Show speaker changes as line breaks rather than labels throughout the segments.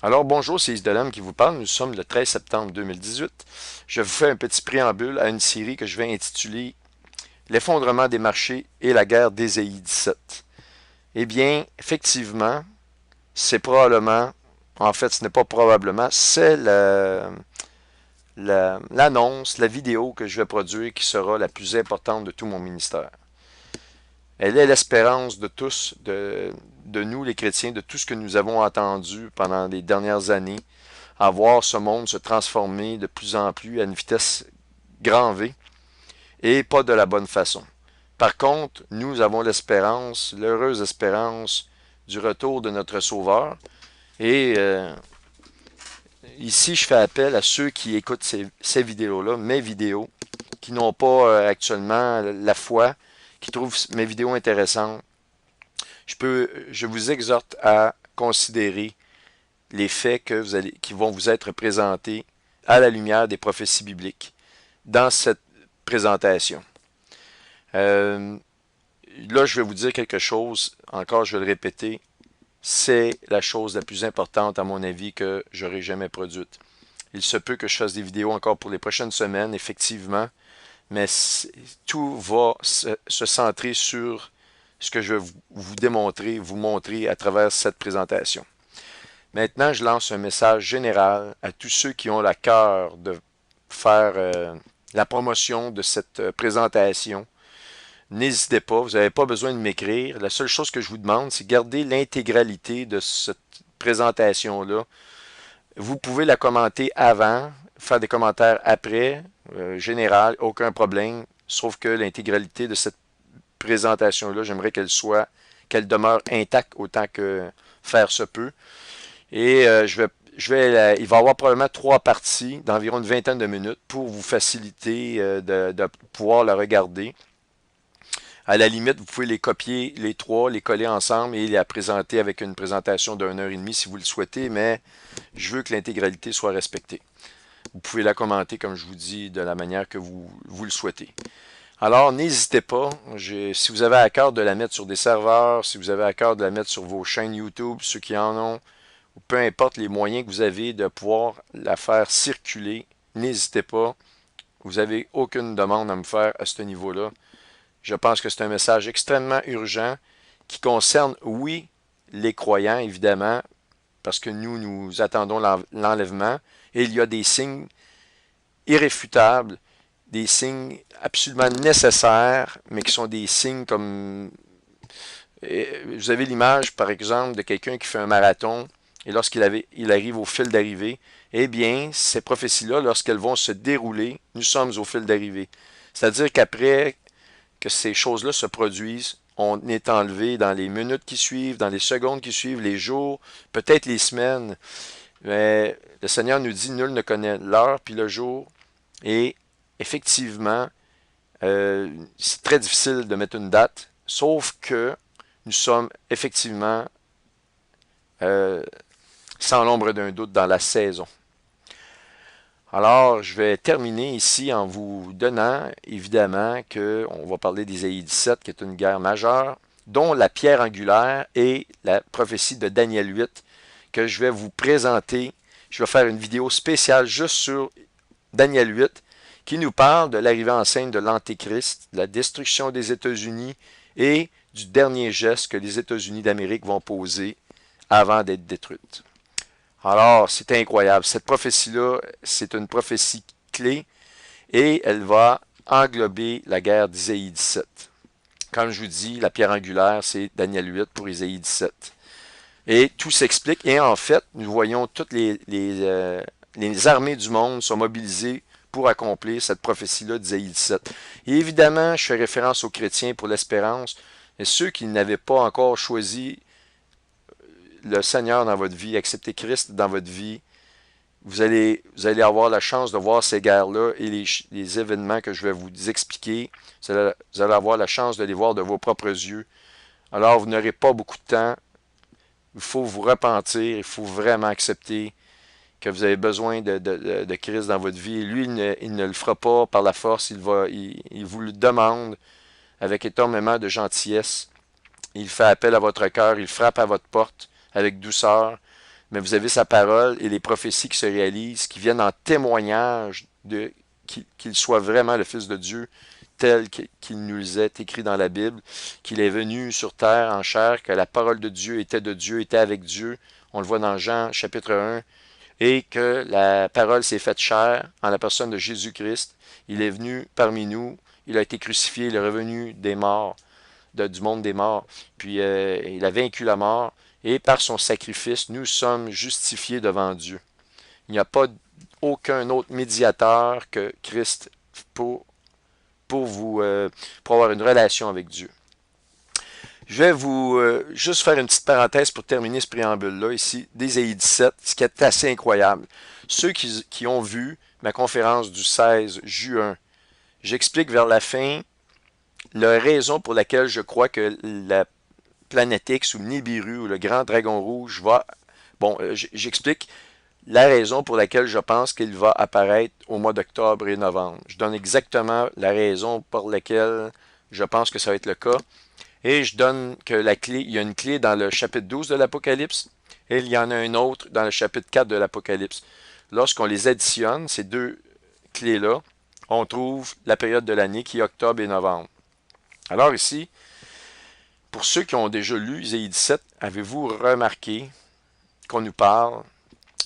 Alors bonjour, c'est Isdelem qui vous parle. Nous sommes le 13 septembre 2018. Je vous fais un petit préambule à une série que je vais intituler L'effondrement des marchés et la guerre d'Ésaïe 17. Eh bien, effectivement, c'est probablement, en fait, ce n'est pas probablement, c'est l'annonce, la vidéo que je vais produire qui sera la plus importante de tout mon ministère. Elle est l'espérance de tous, de nous les chrétiens, de tout ce que nous avons entendu pendant les dernières années, à voir ce monde se transformer de plus en plus à une vitesse grand V et pas de la bonne façon. Par contre, nous avons l'espérance, l'heureuse espérance du retour de notre Sauveur. Et ici, je fais appel à ceux qui écoutent ces vidéos-là, mes vidéos, qui n'ont pas actuellement la foi, qui trouvent mes vidéos intéressantes. Je vous exhorte à considérer les faits qui vont vous être présentés à la lumière des prophéties bibliques dans cette présentation. Euh, Là, je vais vous dire quelque chose, encore je vais le répéter, c'est la chose la plus importante à mon avis que j'aurai jamais produite. Il se peut que je fasse des vidéos encore pour les prochaines semaines, effectivement, mais tout va se centrer sur ce que je vais vous démontrer, vous montrer à travers cette présentation. Maintenant, je lance un message général à tous ceux qui ont la cœur de faire la promotion de cette présentation. N'hésitez pas, vous n'avez pas besoin de m'écrire. La seule chose que je vous demande, c'est garder l'intégralité de cette présentation-là. Vous pouvez la commenter avant, faire des commentaires après, général, aucun problème, sauf que l'intégralité de cette présentation-là, j'aimerais qu'elle demeure intacte autant que faire se peut. Et il va y avoir probablement trois parties d'environ une vingtaine de minutes pour vous faciliter de pouvoir la regarder. À la limite, vous pouvez les copier, les trois, les coller ensemble et la présenter avec une présentation d'une heure et demie si vous le souhaitez, mais je veux que l'intégralité soit respectée. Vous pouvez la commenter, comme je vous dis, de la manière que vous le souhaitez. Alors, n'hésitez pas, si vous avez à cœur de la mettre sur des serveurs, si vous avez à cœur de la mettre sur vos chaînes YouTube, ceux qui en ont, ou peu importe les moyens que vous avez de pouvoir la faire circuler, n'hésitez pas. Vous n'avez aucune demande à me faire à ce niveau-là. Je pense que c'est un message extrêmement urgent qui concerne, oui, les croyants, évidemment, parce que nous attendons l'enlèvement, et il y a des signes irréfutables, des signes absolument nécessaires, mais qui sont des signes comme... Vous avez l'image, par exemple, de quelqu'un qui fait un marathon, et il arrive au fil d'arrivée, eh bien, ces prophéties-là, lorsqu'elles vont se dérouler, nous sommes au fil d'arrivée. C'est-à-dire qu'après que ces choses-là se produisent, on est enlevé dans les minutes qui suivent, dans les secondes qui suivent, les jours, peut-être les semaines. Mais le Seigneur nous dit, nul ne connaît l'heure puis le jour. Et effectivement, c'est très difficile de mettre une date, sauf que nous sommes effectivement euh, sans l'ombre d'un doute dans la saison. Alors, je vais terminer ici en vous donnant, évidemment, qu'on va parler d'Ésaïe 17, qui est une guerre majeure, dont la pierre angulaire est la prophétie de Daniel 8, que je vais vous présenter. Je vais faire une vidéo spéciale juste sur Daniel 8, qui nous parle de l'arrivée en scène de l'Antéchrist, de la destruction des États-Unis et du dernier geste que les États-Unis d'Amérique vont poser avant d'être détruites. Alors, c'est incroyable. Cette prophétie-là, c'est une prophétie clé et elle va englober la guerre d'Isaïe 17. Comme je vous dis, la pierre angulaire, c'est Daniel 8 pour Isaïe 17. Et tout s'explique. Et en fait, nous voyons toutes les armées du monde sont mobilisées pour accomplir cette prophétie-là d'Isaïe 17. Et évidemment, je fais référence aux chrétiens pour l'espérance, et ceux qui n'avaient pas encore choisi le Seigneur dans votre vie, accepter Christ dans votre vie, vous allez avoir la chance de voir ces guerres-là et les événements que je vais vous expliquer. Vous allez avoir la chance de les voir de vos propres yeux. Alors, vous n'aurez pas beaucoup de temps. Il faut vous repentir. Il faut vraiment accepter que vous avez besoin de Christ dans votre vie. Et lui, il ne le fera pas par la force. Il vous le demande avec énormément de gentillesse. Il fait appel à votre cœur. Il frappe à votre porte avec douceur. mais vous avez sa parole et les prophéties qui se réalisent, qui viennent en témoignage de qu'il soit vraiment le Fils de Dieu, tel qu'il nous est écrit dans la Bible, qu'il est venu sur terre en chair, que la parole de Dieu, était avec Dieu. On le voit dans Jean chapitre 1, et que la parole s'est faite chair en la personne de Jésus-Christ. Il est venu parmi nous, il a été crucifié, il est revenu des morts, du monde des morts, puis il a vaincu la mort, et par son sacrifice, nous sommes justifiés devant Dieu. Il n'y a pas aucun autre médiateur que Christ pour, pour avoir une relation avec Dieu. Je vais vous juste faire une petite parenthèse pour terminer ce préambule-là ici, d'Ésaïe 17, ce qui est assez incroyable. Ceux qui ont vu ma conférence du 16 juin, j'explique vers la fin la raison pour laquelle je crois que la planète X ou Nibiru ou le grand dragon rouge va... Bon, j'explique la raison pour laquelle je pense qu'il va apparaître au mois d'octobre et novembre. Je donne exactement la raison pour laquelle je pense que ça va être le cas. Et je donne que la clé, il y a une clé dans le chapitre 12 de l'Apocalypse et il y en a une autre dans le chapitre 4 de l'Apocalypse. Lorsqu'on les additionne, ces deux clés-là, on trouve la période de l'année qui est octobre et novembre. Alors ici, pour ceux qui ont déjà lu Ésaïe 17, avez-vous remarqué qu'on nous parle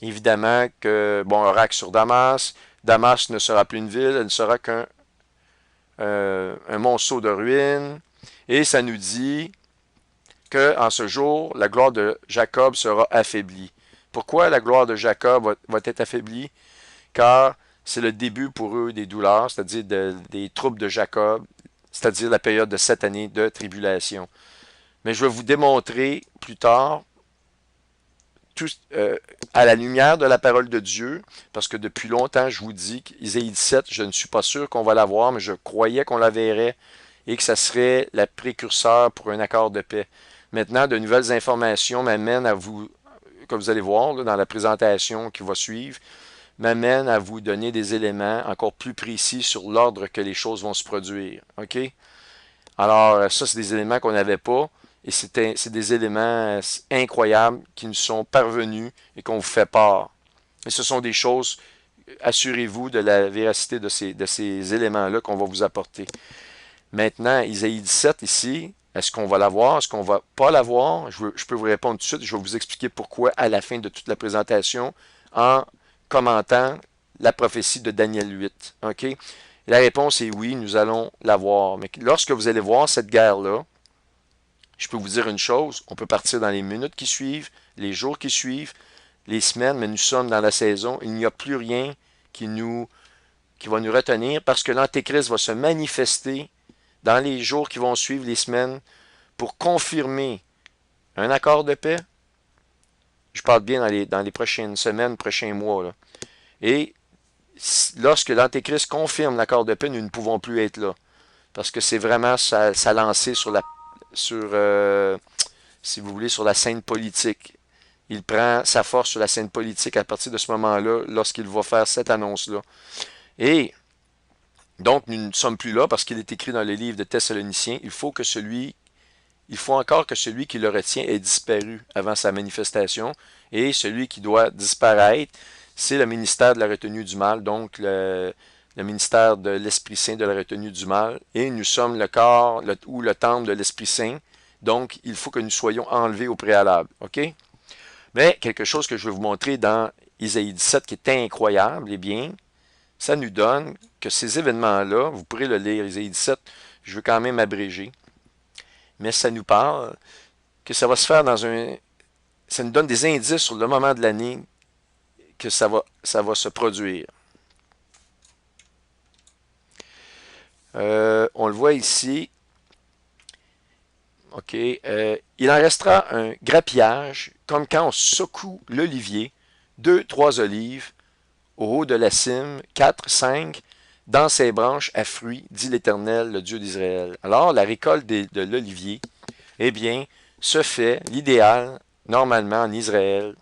évidemment que, bon, oracle sur Damas, Damas ne sera plus une ville, elle ne sera qu'un monceau de ruines. Et ça nous dit que en ce jour, la gloire de Jacob sera affaiblie. Pourquoi la gloire de Jacob va être affaiblie? Car c'est le début pour eux des douleurs, c'est-à-dire des troubles de Jacob, c'est-à-dire la période de 7 années de tribulation. Mais je vais vous démontrer plus tard, à la lumière de la parole de Dieu, parce que depuis longtemps, je vous dis qu'Ésaïe 17, je ne suis pas sûr qu'on va la voir, mais je croyais qu'on la verrait et que ça serait la précurseur pour un accord de paix. Maintenant, de nouvelles informations m'amènent à vous, comme vous allez voir là, dans la présentation qui va suivre, m'amènent à vous donner des éléments encore plus précis sur l'ordre que les choses vont se produire. OK? Alors, ça, c'est des éléments qu'on n'avait pas. Et c'est des éléments incroyables qui nous sont parvenus et qu'on vous fait part. Et ce sont des choses, assurez-vous de la véracité de ces éléments-là qu'on va vous apporter. Maintenant, Ésaïe 17 ici, est-ce qu'on va la voir? Est-ce qu'on va pas la voir? Je peux vous répondre tout de suite. Je vais vous expliquer pourquoi à la fin de toute la présentation en commentant la prophétie de Daniel 8. OK? La réponse est oui, nous allons la voir. Mais lorsque vous allez voir cette guerre-là, je peux vous dire une chose, on peut partir dans les minutes qui suivent, les jours qui suivent, les semaines, mais nous sommes dans la saison. Il n'y a plus rien qui va nous retenir parce que l'Antéchrist va se manifester dans les jours qui vont suivre, les semaines, pour confirmer un accord de paix. Je parle bien dans les prochaines semaines, prochains mois. Là. Et lorsque l'Antéchrist confirme l'accord de paix, nous ne pouvons plus être là. Parce que c'est vraiment sa lancée si vous voulez, sur la scène politique. Il prend sa force sur la scène politique à partir de ce moment-là, lorsqu'il va faire cette annonce-là. Et donc, nous ne sommes plus là parce qu'il est écrit dans le livre de Thessaloniciens, il faut encore que celui qui le retient ait disparu avant sa manifestation. Et celui qui doit disparaître, c'est le ministère de la retenue du mal, donc le ministère de l'Esprit Saint de la retenue du mal. Et nous sommes le corps ou le temple de l'Esprit Saint. Donc, il faut que nous soyons enlevés au préalable. OK? Mais quelque chose que je vais vous montrer dans Ésaïe 17 qui est incroyable, eh bien, ça nous donne que ces événements-là, vous pourrez le lire, Ésaïe 17, je veux quand même abréger, mais ça nous parle que ça va se faire ça nous donne des indices sur le moment de l'année que ça va se produire. On le voit ici. OK. Il en restera un grappillage, comme quand on secoue l'olivier, 2, 3 olives, au haut de la cime, 4, 5, dans ses branches à fruits, dit l'Éternel, le Dieu d'Israël. Alors, la récolte de l'olivier, eh bien, se fait, l'idéal, normalement en Israël,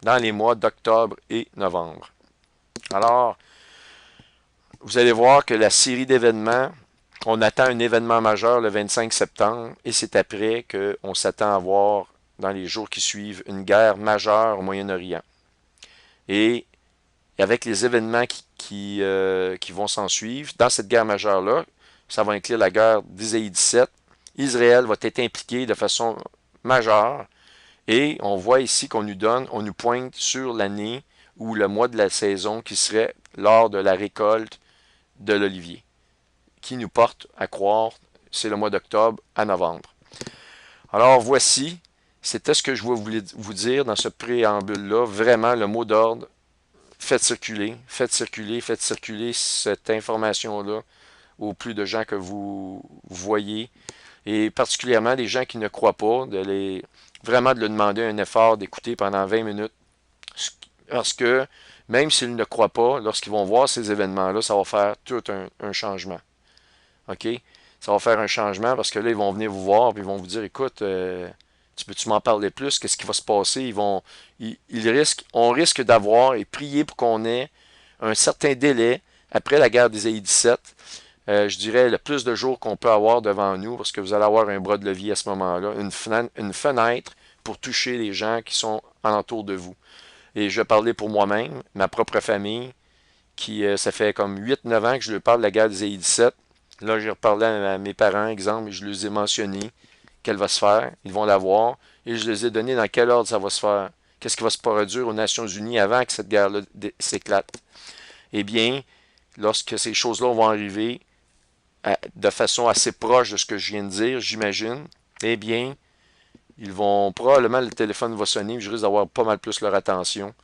dans les mois d'octobre et novembre. Alors, vous allez voir que la série d'événements, on attend un événement majeur le 25 septembre, et c'est après qu'on s'attend à voir dans les jours qui suivent, une guerre majeure au Moyen-Orient. Et avec les événements qui vont s'en suivre, dans cette guerre majeure-là, ça va inclure la guerre d'Isaïe 17, Israël va être impliqué de façon majeure. Et on voit ici qu'on nous pointe sur l'année ou le mois de la saison qui serait lors de la récolte de l'olivier, qui nous porte à croire, c'est le mois d'octobre à novembre. Alors voici, c'était ce que je voulais vous dire dans ce préambule-là, vraiment le mot d'ordre, faites circuler, faites circuler, faites circuler cette information-là au plus de gens que vous voyez, et particulièrement les gens qui ne croient pas, vraiment de leur demander un effort d'écouter pendant 20 minutes, parce que même s'ils ne croient pas, lorsqu'ils vont voir ces événements-là, ça va faire tout un changement. OK? Ça va faire un changement parce que là, ils vont venir vous voir et ils vont vous dire, écoute, tu peux-tu m'en parler plus? Qu'est-ce qui va se passer? On risque d'avoir et prier pour qu'on ait un certain délai après la guerre d'Ésaïe 17. Je dirais le plus de jours qu'on peut avoir devant nous parce que vous allez avoir un bras de levier à ce moment-là, une fenêtre pour toucher les gens qui sont alentour de vous. Et je parlais pour moi-même, ma propre famille, ça fait comme 8-9 ans que je leur parle de la guerre d'Ésaïe 17. Là, j'ai reparlé à mes parents, exemple, et je leur ai mentionné qu'elle va se faire. Ils vont la voir. Et je les ai donné dans quel ordre ça va se faire. Qu'est-ce qui va se produire aux Nations Unies avant que cette guerre-là s'éclate? Eh bien, lorsque ces choses-là vont arriver de façon assez proche de ce que je viens de dire, j'imagine, eh bien, probablement le téléphone va sonner, je risque d'avoir pas mal plus leur attention.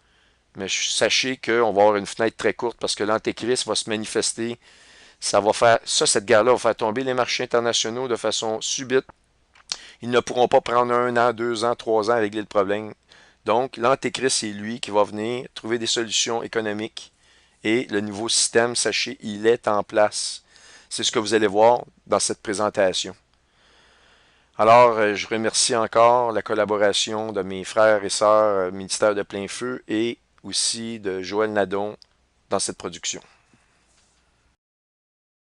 Mais sachez qu'on va avoir une fenêtre très courte parce que l'Antéchrist va se manifester. Cette guerre-là va faire tomber les marchés internationaux de façon subite. Ils ne pourront pas prendre 1 an, 2 ans, 3 ans à régler le problème. Donc, l'Antéchrist, c'est lui qui va venir trouver des solutions économiques. Et le nouveau système, sachez, il est en place. C'est ce que vous allez voir dans cette présentation. Alors, je remercie encore la collaboration de mes frères et sœurs ministère de Plein Feu et aussi de Joël Nadon dans cette production.